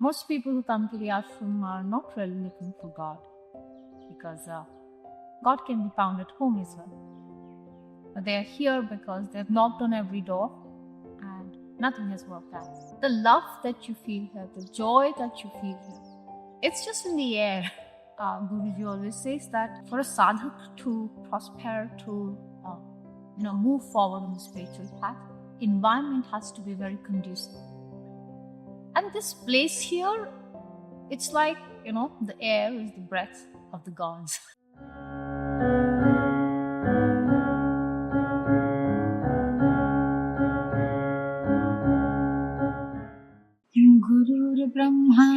Most people who come to the ashram are not really looking for God, because God can be found at home as well. But they are here because they've knocked on every door and nothing has worked out. The love that you feel here, the joy that you feel here, it's just in the air. Guruji always says that for a sadhak to prosper, to move forward on the spiritual path, environment has to be very conducive. And this place here, it's like, the air is the breath of the gods. Gurur Brahma,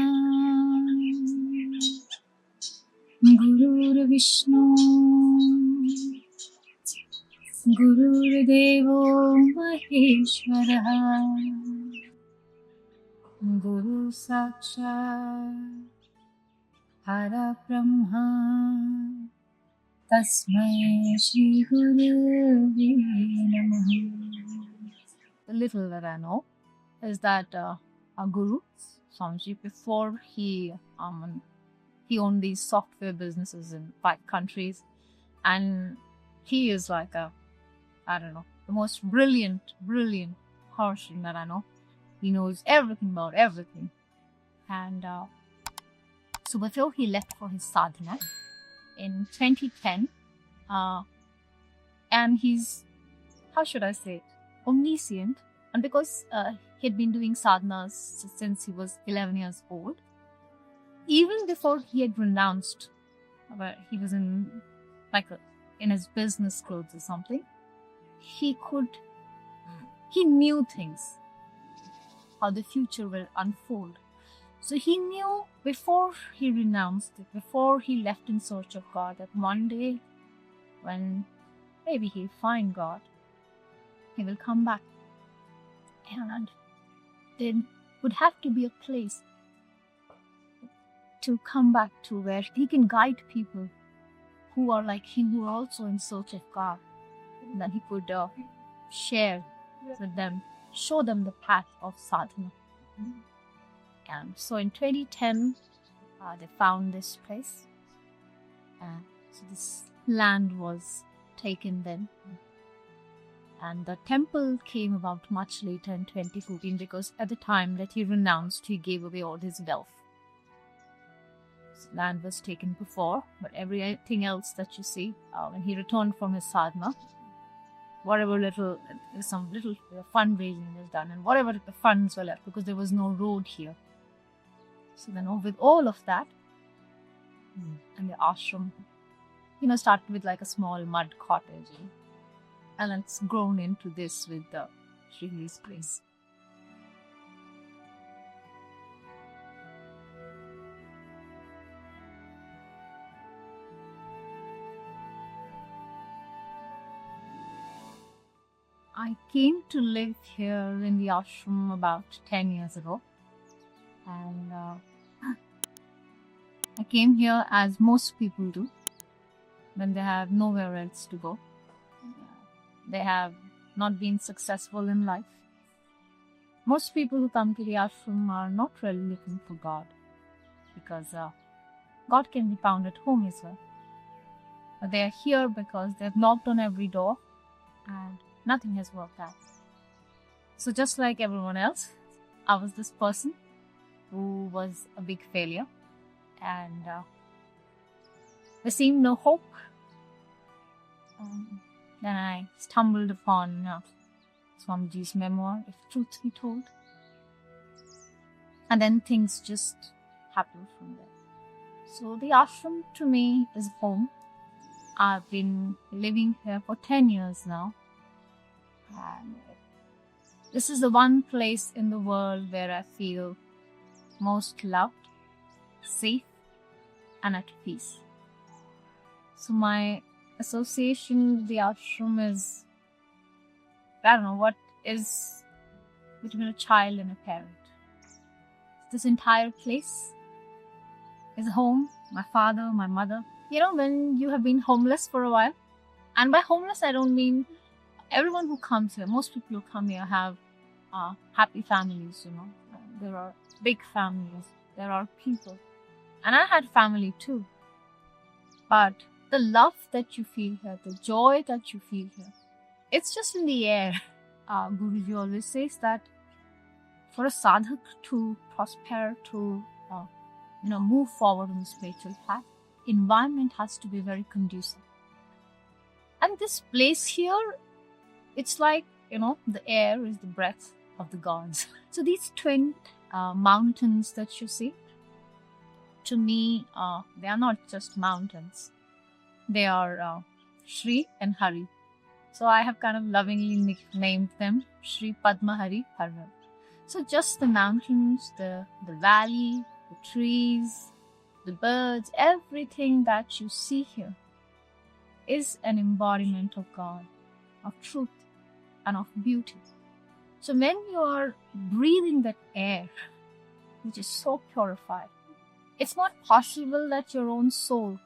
Gurur Vishnu, Gurur Devo Maheshwara, Guru Sakshat Para Brahma, Tasmai Shri Gurave Namaha. The little that I know is that our Guru, Swamiji, before he owned these software businesses in 5 countries, and he is like the most brilliant person that I know. He knows everything about everything. And so before he left for his sadhana in 2010, and he's, how should I say it, omniscient. And because he had been doing sadhanas since he was 11 years old, even before he had renounced, he was in his business clothes or something, he knew things, how the future will unfold. So he knew before he renounced it, before he left in search of God, that one day when maybe he'll find God, he will come back. And there would have to be a place to come back to where he can guide people who are like him, who are also in search of God. And then he could share with them, show them the path of sadhana. And so in 2010, they found this place. So this land was taken then. And the temple came about much later in 2014, because at the time that he renounced, he gave away all his wealth. So land was taken before, but everything else that you see, when he returned from his sadhana, some little fundraising was done, and whatever the funds were left, because there was no road here. So then with all of that, and the ashram, started with like a small mud cottage, and it's grown into this with the Sri's place. I came to live here in the ashram about 10 years ago. And I came here as most people do, when they have nowhere else to go. They have not been successful in life. Most people who come to the ashram are not really looking for God, because God can be found at home as well. But they are here because they've knocked on every door and nothing has worked out. So just like everyone else, I was this person who was a big failure, and there seemed no hope. Then I stumbled upon Swamiji's memoir, If Truth Be Told. And then things just happened from there. So the ashram to me is home. I've been living here for 10 years now. And this is the one place in the world where I feel most loved, safe, and at peace. So my association with the ashram is, what is between a child and a parent. This entire place is home, my father, my mother. When you have been homeless for a while, and by homeless I don't mean everyone who comes here, most people who come here have happy families, There are big families, there are people. And I had family too. But the love that you feel here, the joy that you feel here, it's just in the air. Guruji always says that for a sadhak to prosper, to move forward on the spiritual path, environment has to be very conducive. And this place here, it's like, the air is the breath of the gods. So these twin mountains that you see, to me, they are not just mountains. They are Sri and Hari. So I have kind of lovingly nicknamed them Sri Padma Hari Parvat. So just the mountains, the valley, the trees, the birds, everything that you see here is an embodiment of God, of truth, and of beauty. So when you are breathing that air, which is so purified, it's not possible that your own soul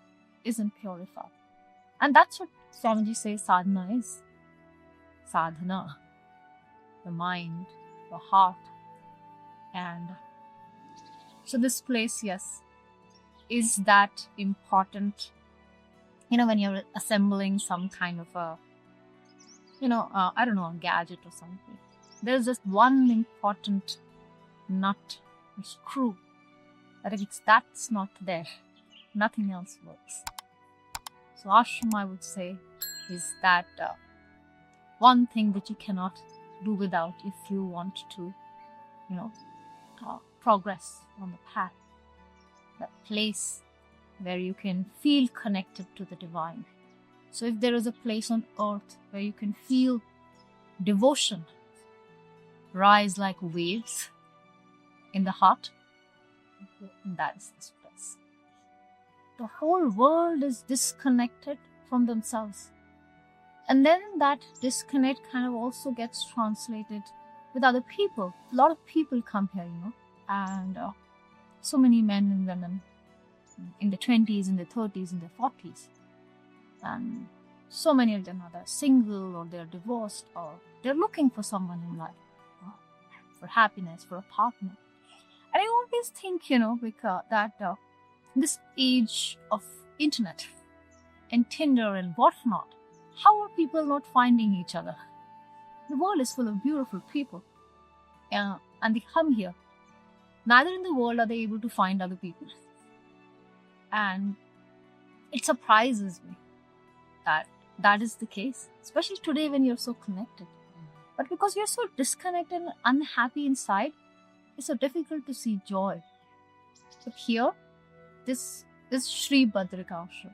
isn't purified. And that's what Swamiji says sadhana is. Sadhana, the mind, the heart. And so this place, yes, is that important. When you're assembling some kind of a, a gadget or something. There's just one important nut or screw. That if that's not there, nothing else works. So ashram, I would say, is that one thing that you cannot do without if you want to, progress on the path. That place where you can feel connected to the divine. So if there is a place on earth where you can feel devotion rise like waves in the heart, that is this place. The whole world is disconnected from themselves. And then that disconnect kind of also gets translated with other people. A lot of people come here, and so many men and women in the 20s, in the 30s, in the 40s. And so many of them are either single or they're divorced or they're looking for someone in life, for happiness, for a partner. And I always think, that this age of internet and Tinder and whatnot, how are people not finding each other? The world is full of beautiful people. And they come here. Neither in the world are they able to find other people. And it surprises me that is the case, especially today when you're so connected. But because you're so disconnected and unhappy inside, it's so difficult to see joy. But here, this is Sri Badrika Ashram.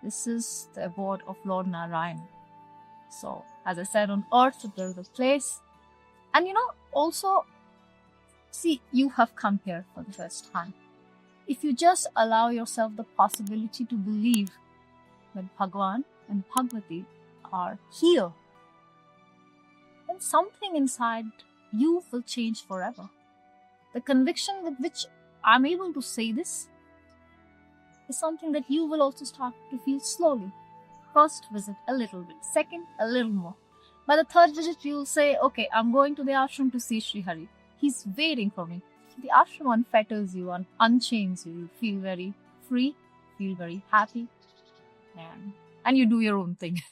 This is the abode of Lord Narayana. So, as I said, on earth there is a place. And also, see, you have come here for the first time. If you just allow yourself the possibility to believe that Bhagwan and Bhagwati are here, then something inside you will change forever. The conviction with which I'm able to say this is something that you will also start to feel slowly. First visit, a little bit. Second, a little more. By the third visit, you will say, okay, I'm going to the ashram to see Sri Hari. He's waiting for me. The ashram unfetters you, unchains you. You feel very free, feel very happy, and you do your own thing.